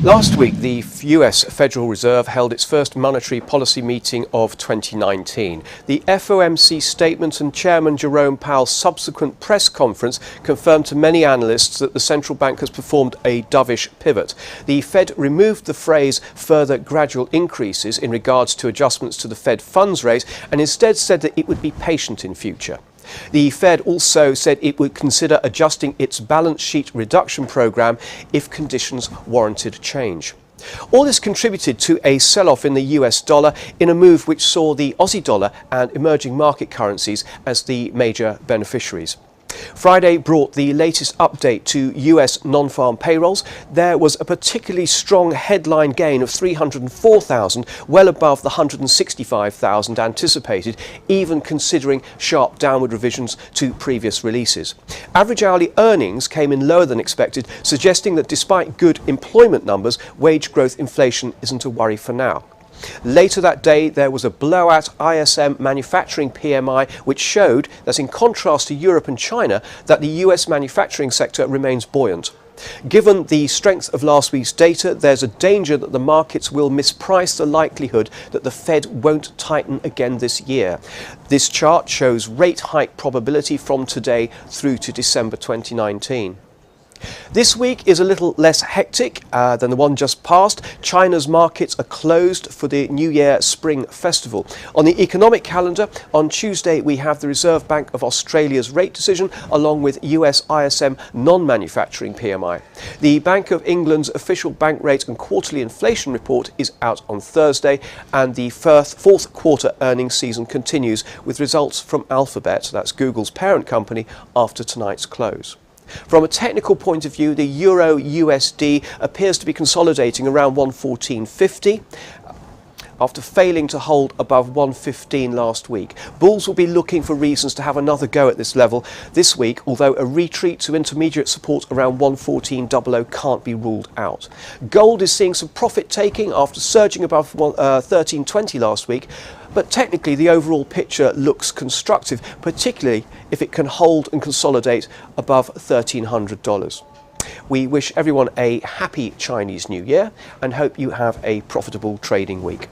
Last week, the US Federal Reserve held its first monetary policy meeting of 2019. The FOMC statement and Chairman Jerome Powell's subsequent press conference confirmed to many analysts that the central bank has performed a dovish pivot. The Fed removed the phrase further gradual increases in regards to adjustments to the Fed funds rate and instead said that it would be patient in future. The Fed also said it would consider adjusting its balance sheet reduction program if conditions warranted change. All this contributed to a sell-off in the US dollar in a move which saw the Aussie dollar and emerging market currencies as the major beneficiaries. Friday brought the latest update to US non-farm payrolls. There was a particularly strong headline gain of 304,000, well above the 165,000 anticipated, even considering sharp downward revisions to previous releases. Average hourly earnings came in lower than expected, suggesting that despite good employment numbers, wage growth inflation isn't a worry for now. Later that day, there was a blowout ISM manufacturing PMI, which showed that in contrast to Europe and China, that the US manufacturing sector remains buoyant. Given the strength of last week's data, there's a danger that the markets will misprice the likelihood that the Fed won't tighten again this year. This chart shows rate hike probability from today through to December 2019. This week is a little less hectic than the one just passed. China's markets are closed for the New Year Spring Festival. On the economic calendar, on Tuesday we have the Reserve Bank of Australia's rate decision along with US ISM non-manufacturing PMI. The Bank of England's official bank rate and quarterly inflation report is out on Thursday, and the fourth quarter earnings season continues with results from Alphabet, that's Google's parent company, after tonight's close. From a technical point of view, the Euro USD appears to be consolidating around 114.50 after failing to hold above 115 last week. Bulls will be looking for reasons to have another go at this level this week, although a retreat to intermediate support around 114.00 can't be ruled out. Gold is seeing some profit taking after surging above 13.20 last week, but technically the overall picture looks constructive, particularly if it can hold and consolidate above $1,300. We wish everyone a happy Chinese New Year and hope you have a profitable trading week.